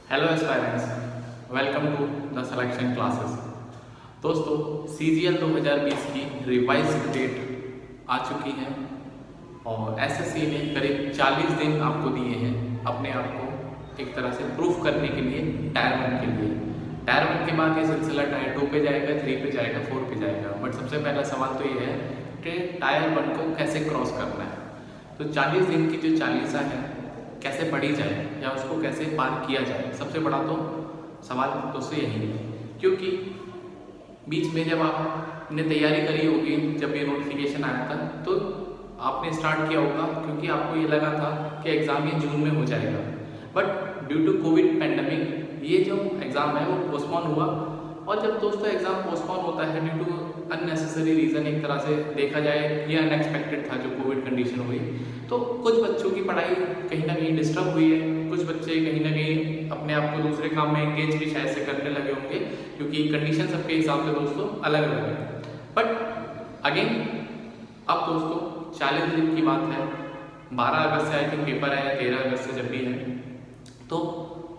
Hello aspirants, welcome to the selection classes. दोस्तों, CGL 2020 की revise date आ चुकी है और SSC ने करीब 40 दिन आपको दिए हैं अपने आप को एक तरह से प्रूफ करने के लिए टायर 1 के लिए। टायर 1 के बाद ये सिलसिला टायर 2 पे जाएगा, 3 पे जाएगा, 4 पे जाएगा। बट सबसे पहला सवाल तो ये है कि टायर 1 को कैसे क्रॉस करना है। तो 40 दिन की जो चालीसा है कैसे पढ़ी जाए या उसको कैसे पार किया जाए, सबसे बड़ा तो सवाल दोस्तों यही है। क्योंकि बीच में जब आपने तैयारी करी होगी, जब ये नोटिफिकेशन आया था तो आपने स्टार्ट किया होगा क्योंकि आपको ये लगा था कि एग्ज़ाम ये जून में हो जाएगा। But due to covid pandemic ये जो एग्ज़ाम है वो पोस्टपोन हुआ। और जब दोस्तों एग्ज़ाम पोस्टपोन होता है ड्यू टू अननेसेसरी रीज़न, एक तरह से देखा जाए ये अनएक्सपेक्टेड था जो कोविड कंडीशन हुई, तो कुछ बच्चों की पढ़ाई कहीं ना कहीं डिस्टर्ब हुई है। कुछ बच्चे कहीं ना कहीं अपने आप को दूसरे काम में एंगेज भी शायद से करने लगे होंगे क्योंकि कंडीशन सबके हिसाब से दोस्तों अलग अलग है। बट अगेन अब दोस्तों 40 दिन की बात है, 12 अगस्त से आई थिंक पेपर है, 13 अगस्त से जब भी है, तो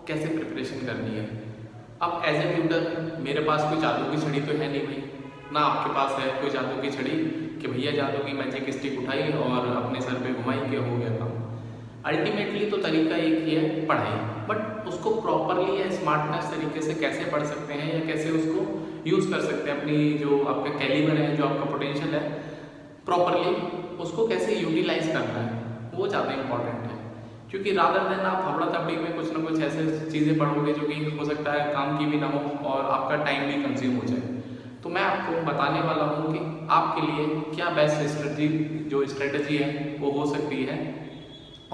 कैसे प्रिपरेशन करनी है। अब एज ए ट्यूटर मेरे पास कोई जादू की छड़ी तो है नहीं भाई, ना आपके पास है कोई जादू की छड़ी कि भैया जादू की मैजिक स्टिक उठाई और अपने सर पे घुमाई के हो गया काम। अल्टीमेटली तो तरीका एक ही है, पढ़ाई। बट उसको प्रॉपरली या स्मार्टनेस तरीके से कैसे पढ़ सकते हैं या कैसे उसको यूज़ कर सकते हैं, अपनी जो आपका कैलिबर है, जो आपका पोटेंशियल है, प्रॉपरली उसको कैसे यूटिलाइज करना है, वो ज़्यादा इंपॉर्टेंट है। क्योंकि रादर देन आप हबड़ा तबड़ी में कुछ ना कुछ ऐसे चीज़ें पढ़ोगे जो कि हो सकता है काम की भी ना हो और आपका टाइम भी कंज्यूम हो जाए। तो मैं आपको बताने वाला हूँ कि आपके लिए क्या बेस्ट स्ट्रेटजी है वो हो सकती है।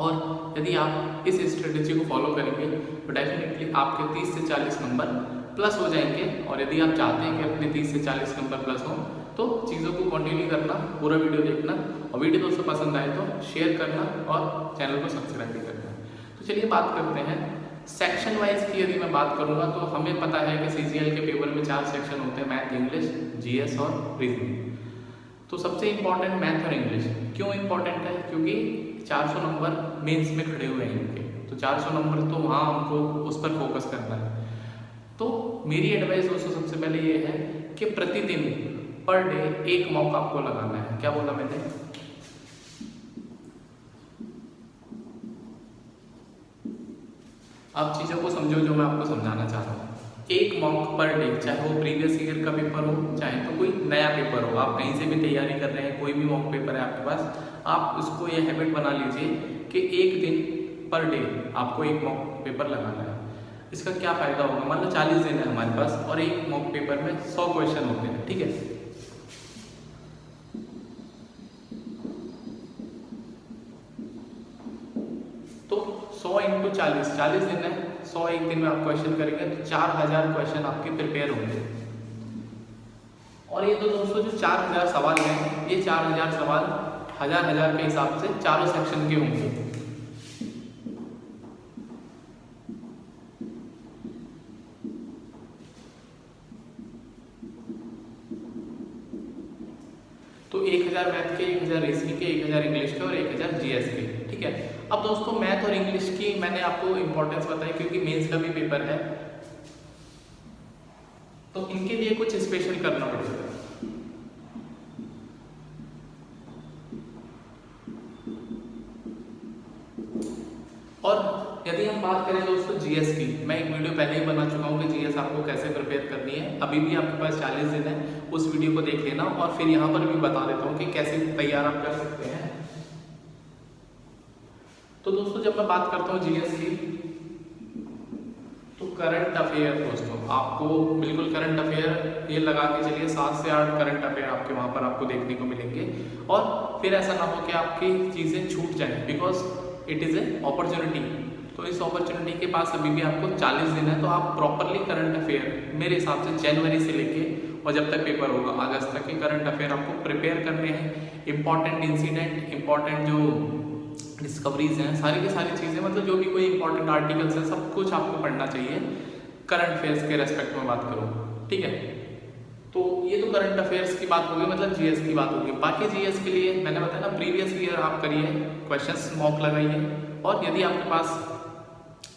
और यदि आप इस स्ट्रेटजी को फॉलो करेंगे तो डेफिनेटली आपके 30 से 40 नंबर प्लस हो जाएंगे। और यदि आप चाहते हैं कि अपने 30 से 40 नंबर प्लस हो तो चीज़ों को कंटिन्यू करना, पूरा वीडियो देखना, और वीडियो दोस्तों पसंद आए तो शेयर करना और चैनल को सब्सक्राइब भी करना। तो चलिए बात करते हैं सेक्शन वाइज की। यदि मैं बात करूँगा तो हमें पता है कि CGL के पेपर में 4 सेक्शन होते हैं, मैथ, इंग्लिश, GS और रीजनिंग। तो सबसे इम्पॉर्टेंट मैथ और इंग्लिश क्यों इम्पॉर्टेंट है, क्योंकि 400 नंबर मेंस में खड़े हुए हैं इनके, तो 400 नंबर तो वहाँ हमको उस पर फोकस करना है। तो मेरी एडवाइस दोस्तों सबसे पहले ये है कि प्रतिदिन पर डे एक मॉक आपको लगाना है। क्या बोला मैंने? आप चीज़ों को समझो जो मैं आपको समझाना चाह रहा हूँ। एक मॉक पर डे, चाहे वो प्रीवियस ईयर का पेपर हो, चाहे तो कोई नया पेपर हो, आप कहीं से भी तैयारी कर रहे हैं, कोई भी मॉक पेपर है आपके पास, आप उसको ये हैबिट बना लीजिए कि एक दिन पर डे आपको एक मॉक पेपर लगाना है। इसका क्या फ़ायदा होगा, मान लो 40 दिन है हमारे पास और एक मॉक पेपर में 100 क्वेश्चन होते हैं, ठीक है। तो 100 इंटू 40 दिन है, 100 एक दिन में आप क्वेश्चन करेंगे तो 4000 क्वेश्चन आपके प्रिपेयर होंगे। और ये तो दोस्तों जो 4000 सवाल हैं, ये 4000 सवाल हजार के हिसाब से चारों सेक्शन के होंगे। तो 1000 मैथ के, 1000 रीजनिंग के, 1000 इंग्लिश के और 1000 GS के, ठीक है। अब दोस्तों मैथ और इंग्लिश की मैंने आपको इंपॉर्टेंस बताई क्योंकि मेंस का भी पेपर है, तो इनके लिए कुछ स्पेशल करना पड़ेगा। और यदि हम बात करें दोस्तों GS की, मैं एक वीडियो पहले ही बना चुका हूँ कि GS आपको कैसे प्रिपेयर करनी है। अभी भी आपके पास 40 दिन है, उस वीडियो को देख लेना। और फिर यहाँ पर भी बता देता हूँ कि कैसे तैयार आप कर सकते हैं। तो दोस्तों जब मैं बात करता हूँ GS की, तो करंट अफेयर दोस्तों आपको बिल्कुल करंट अफेयर ये लगा के चलिए 7 से 8 करंट अफेयर आपके वहाँ पर आपको देखने को मिलेंगे। और फिर ऐसा ना हो कि आपकी चीज़ें छूट जाएं, because it is a opportunity. तो इस अपॉर्चुनिटी के पास अभी भी आपको 40 दिन है, तो आप प्रॉपरली करंट अफेयर मेरे हिसाब से जनवरी से लेके और जब तक पेपर होगा अगस्त तक के करंट अफेयर आपको प्रिपेयर करने हैं। इंपॉर्टेंट इंसिडेंट, इंपॉर्टेंट जो डिस्कवरीज हैं, सारी की सारी चीज़ें, मतलब जो भी कोई इंपॉर्टेंट आर्टिकल्स हैं, सब कुछ आपको पढ़ना चाहिए करंट अफेयर्स के रेस्पेक्ट में बात करूँ, ठीक है। तो ये तो करंट अफेयर्स की बात होगी, मतलब GS की बात होगी। बाकी GS के लिए मैंने बताया ना, प्रीवियस ईयर आप करिए, क्वेश्चंस मॉक लगाइए। और यदि आपके पास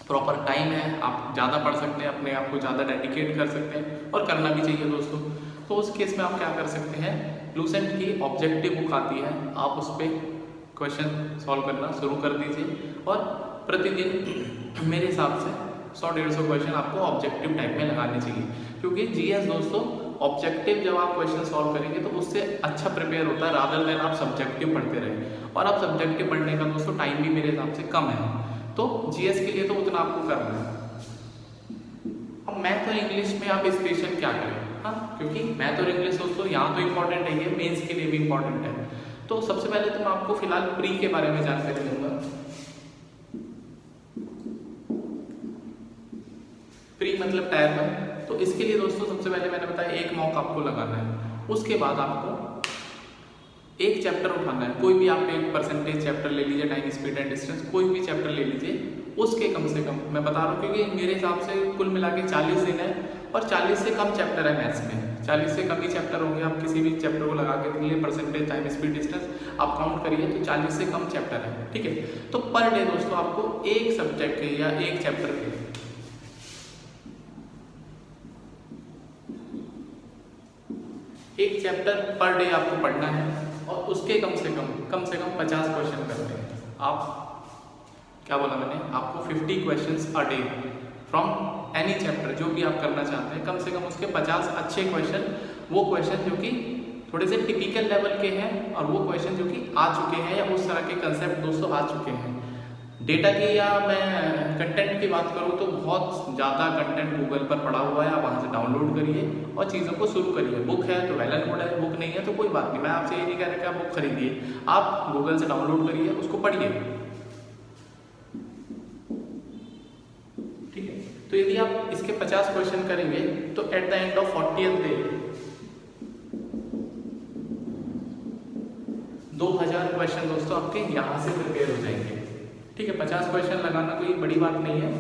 प्रॉपर टाइम है, आप ज़्यादा पढ़ सकते हैं, अपने आप को ज़्यादा डेडिकेट कर सकते हैं और करना भी चाहिए दोस्तों। तो उस केस में आप क्या कर सकते हैं, लूसेंट की ऑब्जेक्टिव बुक आती है, आप उस पर क्वेश्चन सॉल्व करना शुरू कर दीजिए और प्रतिदिन मेरे हिसाब से 100-150 क्वेश्चन आपको ऑब्जेक्टिव टाइप में लगाने चाहिए, क्योंकि जीएस दोस्तों ऑब्जेक्टिव जब आप क्वेश्चन सॉल्व करेंगे तो उससे अच्छा प्रिपेयर होता है रादर देन आप सब्जेक्टिव पढ़ते रहें। और आप सब्जेक्टिव पढ़ने का दोस्तों टाइम भी मेरे हिसाब से कम है, तो जीएस के लिए तो उतना आपको करना है। अब मैथ और इंग्लिश में आप स्पेशल क्या करें, हाँ, क्योंकि मैथ और इंग्लिश दोस्तों यहाँ तो इम्पॉर्टेंट है, ये मेंस के लिए भी इम्पॉर्टेंट है। तो सबसे पहले तो मैं आपको फिलहाल प्री के बारे में जानकारी दूंगा। प्री मतलब टायर 1। तो इसके लिए दोस्तों सबसे पहले मैंने बताया एक मॉक आपको लगाना है, उसके बाद आपको एक चैप्टर उठाना है, कोई भी आप एक परसेंटेज चैप्टर ले लीजिए, टाइम स्पीड एंड डिस्टेंस, कोई भी चैप्टर ले लीजिए, उसके कम से कम मैं बता रहा हूँ क्योंकि मेरे हिसाब से कुल मिला के 40 दिन है और 40 से कम चैप्टर है मैथ्स में, 40 से कम ही चैप्टर होंगे। आप किसी भी चैप्टर को लगा के देखिए, परसेंटेज, टाइम स्पीड, डिस्टेंस आप काउंट करिए तो 40 से कम चैप्टर है, ठीक है। तो पर डे दोस्तों आपको एक सब्जेक्ट के या एक चैप्टर के एक चैप्टर पर डे आपको पढ़ना है और उसके कम से कम 50 क्वेश्चन करते हैं आप। क्या बोला मैंने आपको, 50 questions a day from any chapter, जो भी आप करना चाहते हैं, कम से कम उसके 50 अच्छे क्वेश्चन, वो क्वेश्चन जो कि थोड़े से टिपिकल लेवल के हैं और वो क्वेश्चन जो कि आ चुके हैं या उस तरह के कंसेप्ट दोस्तों आ चुके हैं। डेटा की या मैं कंटेंट की बात करूँ तो बहुत ज़्यादा कंटेंट गूगल पर पड़ा हुआ है, आप वहाँ से डाउनलोड करिए और चीज़ों को शुरू करिए। बुक है तो वेल एंड गुड है, बुक नहीं है तो कोई बात नहीं, मैं आपसे ये नहीं कह रहा कि आप बुक खरीदिए, आप गूगल से डाउनलोड करिए, उसको पढ़िए, ठीक है। तो यदि आप इसके 50 क्वेश्चन करेंगे तो at the end of 40th day 2000 question दोस्तों आपके यहाँ से प्रिपेयर हो जाएंगे, ठीक है। 50 क्वेश्चन लगाना कोई बड़ी बात नहीं है,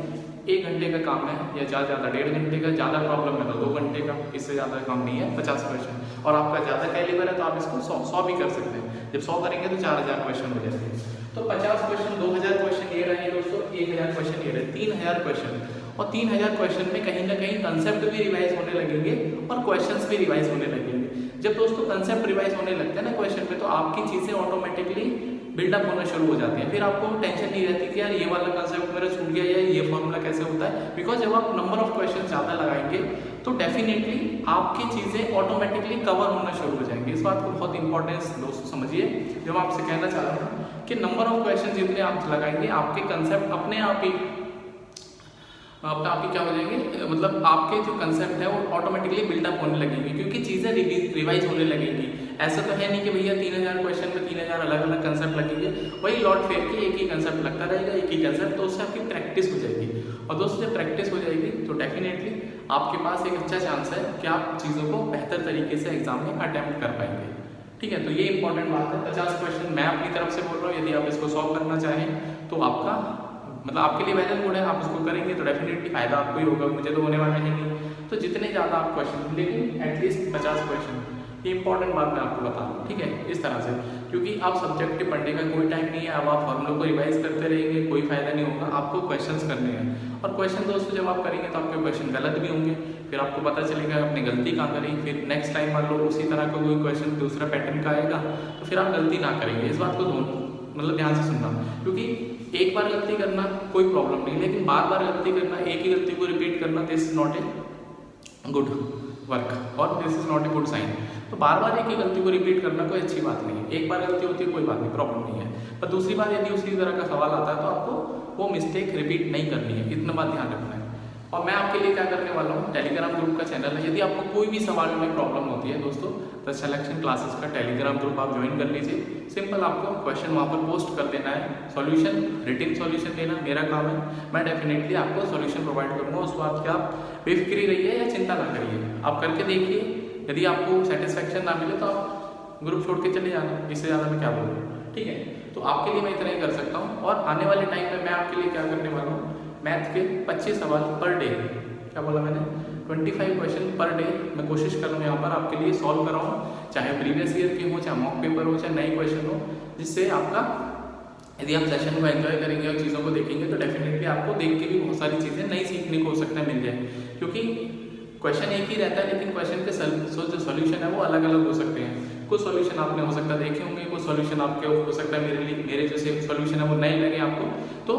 1 घंटे का काम है या ज़्यादा 1.5 घंटे का, ज़्यादा प्रॉब्लम है तो 2 घंटे का, इससे ज़्यादा काम नहीं है 50 क्वेश्चन। और आपका ज़्यादा कैलिबर है तो आप इसको 100 भी कर सकते हैं, जब 100 करेंगे तो 4000 क्वेश्चन हो जाते हैं। तो 50 क्वेश्चन, 2000 क्वेश्चन ये रहे दोस्तों, 1000 क्वेश्चन ये रहे, 3000 क्वेश्चन। और 3000 क्वेश्चन में कहीं ना कहीं कंसेप्ट भी रिवाइज होने लगेंगे और क्वेश्चंस भी रिवाइज होने लगेंगे। जब दोस्तों कंसेप्ट रिवाइज होने लगते हैं ना क्वेश्चन पे, तो आपकी चीज़ें ऑटोमेटिकली बिल्डअप होना शुरू हो जाती है। फिर आपको टेंशन नहीं रहती कि यार ये वाला कंसेप्ट मेरा छूट गया या ये फॉर्मूला कैसे होता है, बिकॉज जब आप नंबर ऑफ क्वेश्चन ज़्यादा लगाएंगे तो डेफिनेटली आपकी चीज़ें ऑटोमेटिकली कवर होना शुरू हो जाएंगी। इस बात को बहुत इंपॉर्टेंस दोस्तों समझिए, जो मैं आपसे कहना चाह रहा हूँ कि नंबर ऑफ क्वेश्चन जितने आप लगाएंगे आपके कंसेप्ट अपने आप ही क्या हो जाएंगे, मतलब आपके जो कंसेप्ट है वो ऑटोमेटिकली बिल्डअप होने लगेंगे, क्योंकि चीज़ें रिवाइज होने लगेंगी। ऐसा तो है नहीं कि भैया 3000 क्वेश्चन में 3000 अलग अलग कंसेप्ट लगेंगे, वही लॉट फेर के एक ही कंसेप्ट लगता रहेगा, एक ही कंसेप्ट, तो उससे आपकी प्रैक्टिस हो जाएगी। और दोस्तों जब प्रैक्टिस हो जाएगी तो डेफिनेटली आपके पास एक अच्छा चांस है कि आप चीज़ों को बेहतर तरीके से एग्जाम में अटैम्प्ट कर पाएंगे, ठीक है। तो ये इंपॉर्टेंट बात है। 50 क्वेश्चन मैं अपनी तरफ से बोल रहा हूँ, यदि आप इसको सॉल्व करना चाहें तो आपका मतलब आपके लिए वेल एंड गुड है, आप उसको करेंगे तो डेफिनेटली फायदा आपको ही होगा, मुझे तो होने वाला है नहीं। तो जितने ज़्यादा आप क्वेश्चन, लेकिन एटलीस्ट 50 क्वेश्चन, ये इंपॉर्टेंट बात मैं आपको बता दूँ, ठीक है। इस तरह से, क्योंकि आप सब्जेक्ट के पढ़ने का कोई टाइम नहीं है, अब आप फॉर्मूलों को रिवाइज करते रहेंगे, कोई फायदा नहीं होगा, आपको क्वेश्चंस करने हैं। और क्वेश्चन दोस्तों जब आप करेंगे तो आपके क्वेश्चन गलत भी होंगे, फिर आपको पता चलेगा आपने गलती कहाँ करी, फिर नेक्स्ट टाइम मान लो उसी तरह का कोई क्वेश्चन दूसरा पैटर्न का आएगा तो फिर आप गलती ना करेंगे। इस बात को मतलब ध्यान से सुनना, क्योंकि एक बार गलती करना कोई प्रॉब्लम नहीं, लेकिन बार बार गलती करना, एक ही गलती को रिपीट करना, this is not a good work और this is not a good sign. तो बार बार एक ही गलती को रिपीट करना कोई अच्छी बात नहीं है। एक बार गलती होती है कोई बात नहीं, प्रॉब्लम नहीं है, पर दूसरी बार यदि उसी तरह का सवाल आता है तो आपको वो मिस्टेक रिपीट नहीं करनी है, इतना बात ध्यान रखना है। और मैं आपके लिए क्या करने वाला हूँ, टेलीग्राम ग्रुप का चैनल है, यदि आपको कोई भी सवाल में प्रॉब्लम होती है दोस्तों, द सिलेक्शन क्लासेस का टेलीग्राम ग्रुप आप ज्वाइन कर लीजिए। सिंपल आपको क्वेश्चन वहाँ पर पोस्ट कर देना है, सॉल्यूशन, रिटिन सॉल्यूशन देना मेरा काम है, मैं डेफिनेटली आपको सॉल्यूशन प्रोवाइड करूँगा। उस बात की आप बेफिक्री रहिए या चिंता ना करिए, आप करके देखिए, यदि आपको सेटिस्फैक्शन ना मिले तो आप ग्रुप छोड़ के चले जाना, इससे ज़्यादा मैं क्या बोलूँ, ठीक है। तो आपके लिए मैं इतना ही कर सकता हूँ। और आने वाले टाइम में मैं आपके लिए क्या करने वाला हूँ, मैथ के 25 सवाल पर डे, क्या बोला मैंने, 25 क्वेश्चन पर डे मैं कोशिश कर रहा हूँ यहाँ पर आपके लिए सॉल्व कर रहा हूँ, चाहे प्रीवियस ईयर के हो, चाहे मॉक पेपर हो, चाहे नए क्वेश्चन हो, जिससे आपका यदि आप सेशन को एंजॉय करेंगे और चीज़ों को देखेंगे तो डेफिनेटली आपको देख के भी बहुत सारी चीज़ें नई सीखने को हो सकता है मिल जाए, क्योंकि क्वेश्चन एक ही रहता है लेकिन क्वेश्चन के जो सॉल्यूशन है वो अलग अलग हो सकते हैं। कुछ सॉल्यूशन आपने हो सकता है देखे होंगे, कुछ सॉल्यूशन आपके हो सकता है मेरे जो सॉल्यूशन है वो नए लगे आपको। तो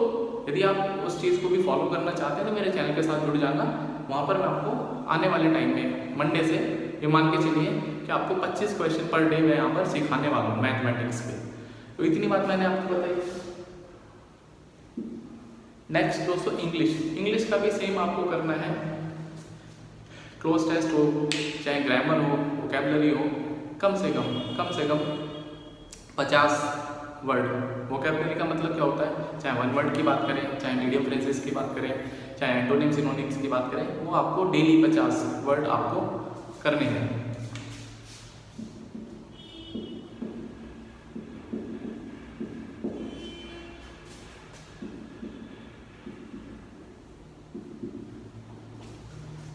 यदि आप उस चीज़ को भी फॉलो करना चाहते हैं तो मेरे चैनल के साथ जुड़ जाना। वहाँ पर मैं आपको आने वाले टाइम में मंडे से ये मान के चलिए कि आपको 25 क्वेश्चन पर डे मैं यहाँ पर सिखाने वाला हूँ मैथमेटिक्स के। तो इतनी बात मैंने आपको बताई। नेक्स्ट दोस्तों इंग्लिश का भी सेम आपको करना है। क्लोज टेस्ट हो, चाहे ग्रामर हो, वोकैबुलरी हो, कम से कम 50 वर्ड। वोकैबुलरी का मतलब क्या होता है, चाहे वन वर्ड की बात करें, चाहे मीडियम फ्रेजेस की बात करें, चाहे एंटोनिम सिनोनिम्स की बात करें, वो आपको डेली 50 वर्ड आपको करने हैं।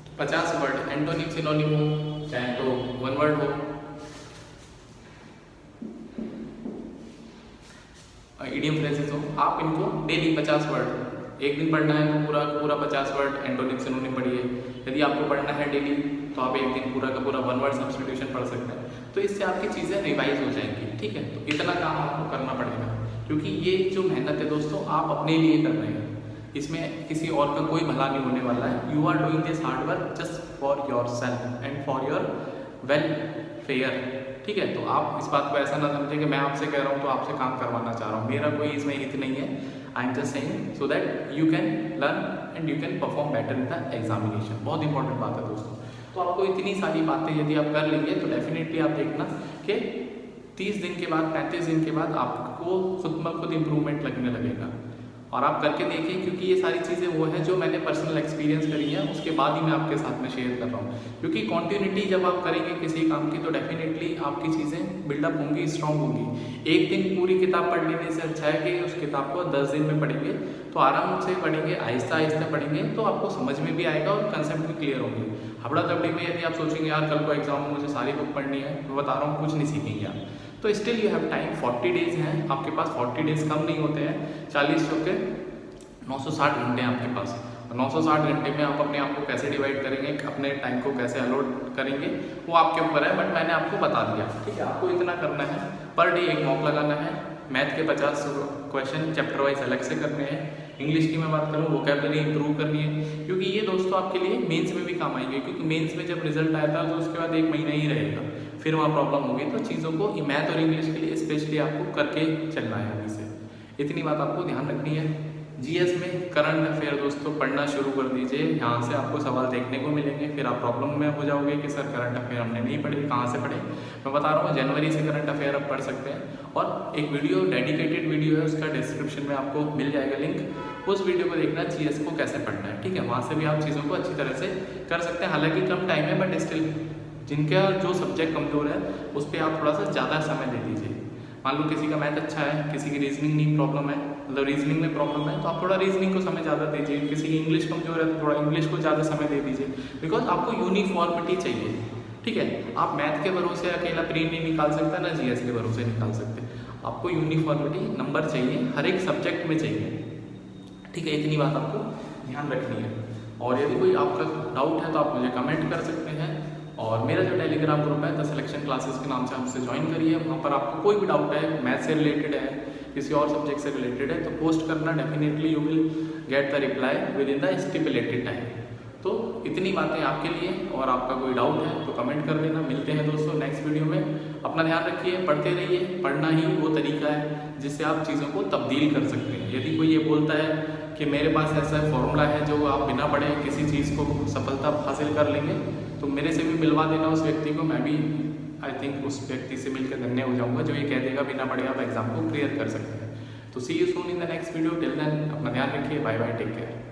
तो 50 वर्ड एंटोनिम सिनोनिम हो, चाहे तो वन वर्ड हो, इडियम फ्रेजेस हो, आप इनको डेली 50 वर्ड, एक दिन पढ़ना है तो पूरा 50 वर्ड एंटोनिम सिनोनिम पढ़िए। यदि आपको पढ़ना है डेली तो आप एक दिन पूरा का पूरा वन वर्ड सब्स्टिट्यूशन पढ़ सकते हैं। तो इससे आपकी चीज़ें रिवाइज हो जाएंगी, ठीक है। तो इतना काम आपको करना पड़ेगा, क्योंकि ये जो मेहनत है दोस्तों आप अपने लिए कर रहे हैं, इसमें किसी और का कोई भला नहीं होने वाला है। You are doing this hard work just for yourself and for your welfare, ठीक है। तो आप इस बात को ऐसा ना समझें कि मैं आपसे कह रहा हूँ तो आपसे काम करवाना चाह रहा हूँ, मेरा कोई इसमें हित नहीं है। I am just saying so that you can learn and you can perform better in the examination. बहुत इंपॉर्टेंट बात है दोस्तों। तो आपको इतनी सारी बातें यदि आप कर लेंगे तो डेफिनेटली आप देखना कि 30 दिन के बाद 35 दिन के बाद आपको खुद ब खुद इम्प्रूवमेंट लगने लगेगा। और आप करके देखिए, क्योंकि ये सारी चीज़ें वो हैं जो मैंने पर्सनल एक्सपीरियंस करी है, उसके बाद ही मैं आपके साथ में शेयर कर रहा हूँ। क्योंकि कॉन्टिन्यूटी जब आप करेंगे किसी काम की तो डेफिनेटली आपकी चीज़ें बिल्डअप होंगी, स्ट्रांग होंगी। एक दिन पूरी किताब पढ़ लेने से अच्छा है कि उस किताब को 10 दिन में पढ़ेंगे, तो आराम से पढ़ेंगे, आहिस्ता आहिस्ता पढ़ेंगे, तो आपको समझ में भी आएगा और कंसेप्ट भी क्लियर होंगे। हबड़ा दबड़ी में यदि आप सोचेंगे यार कल को एग्जाम में मुझे सारी बुक पढ़नी है, मैं बता रहा हूँ कुछ नहीं सीखेंगे आप। तो still you have time, 40 days हैं आपके पास। 40 डेज कम नहीं होते हैं, 40 के 960 घंटे हैं आपके पास। 960 घंटे में आप अपने आप को कैसे डिवाइड करेंगे, अपने टाइम को कैसे अलॉट करेंगे, वो आपके ऊपर है। बट मैंने आपको बता दिया, ठीक है। आपको इतना करना है, पर डे एक मॉक लगाना है। मैथ के 50 क्वेश्चन चैप्टर वाइज अलग से करने हैं। इंग्लिश की मैं बात करूँ, वोकैबुलरी इंप्रूव करनी है, क्योंकि ये दोस्तों आपके लिए मेंस में भी काम आएंगे। क्योंकि मेंस में जब रिजल्ट आया था तो उसके बाद 1 महीना ही रहेगा, फिर वहाँ प्रॉब्लम होगी। तो चीज़ों को मैथ और इंग्लिश के लिए स्पेशली आपको करके चलना है अभी से। इतनी बात आपको ध्यान रखनी है। जीएस में करंट अफेयर दोस्तों पढ़ना शुरू कर दीजिए, यहाँ से आपको सवाल देखने को मिलेंगे। फिर आप प्रॉब्लम में हो जाओगे कि सर करंट अफेयर हमने नहीं पढ़े, कहाँ से पढ़े। मैं बता रहा हूँ जनवरी से करंट अफेयर आप पढ़ सकते हैं। और एक वीडियो, डेडिकेटेड वीडियो है, उसका डिस्क्रिप्शन में आपको मिल जाएगा लिंक। उस वीडियो को देखना, जीएस को कैसे पढ़ना है, ठीक है। वहाँ से भी आप चीज़ों को अच्छी तरह से कर सकते हैं। हालांकि कम टाइम है, बट स्टिल जिनका जो सब्जेक्ट कमज़ोर है उस पर आप थोड़ा सा ज़्यादा समय दे दीजिए। मान लो किसी का मैथ अच्छा है, किसी की रीजनिंग नहीं प्रॉब्लम है, मतलब रीजनिंग में प्रॉब्लम है, तो आप थोड़ा रीजनिंग को समय ज़्यादा दीजिए। किसी की इंग्लिश कमजोर है तो थोड़ा इंग्लिश को ज़्यादा समय दे दीजिए। बिकॉज आपको यूनिफॉर्मिटी चाहिए, ठीक है। आप मैथ के भरोसे अकेला प्री नहीं निकाल सकता, ना जीएस के भरोसे निकाल सकते। आपको यूनिफॉर्मिटी नंबर चाहिए, हर एक सब्जेक्ट में चाहिए, ठीक है। इतनी बात आपको ध्यान रखनी है। और यदि कोई आपका डाउट है तो आप मुझे कमेंट कर सकते हैं। और मेरा जो टेलीग्राम ग्रुप है द सिलेक्शन क्लासेस के नाम से हमसे ज्वाइन करिए। वहाँ पर आपको कोई भी डाउट है, मैथ से रिलेटेड है, किसी और सब्जेक्ट से रिलेटेड है, तो पोस्ट करना। Definitely you will get the reply with in the stipulated time. तो इतनी बातें आपके लिए, और आपका कोई डाउट है तो कमेंट कर देना। मिलते हैं दोस्तों नेक्स्ट वीडियो में। अपना ध्यान रखिए, पढ़ते रहिए। पढ़ना ही वो तरीका है जिससे आप चीज़ों को तब्दील कर सकते हैं। यदि कोई ये बोलता है कि मेरे पास ऐसा फॉर्मूला है जो आप बिना पढ़े किसी चीज़ को सफलता हासिल कर लेंगे, तो मेरे से भी मिलवा देना उस व्यक्ति को। मैं भी आई थिंक उस व्यक्ति से मिलकर धन्य हो जाऊंगा जो ये कह देगा बिना पढ़े आप एग्जाम को क्लियर कर सकते हैं। तो see you soon in the next video. Till then अपना ध्यान रखिए। Bye bye, take care.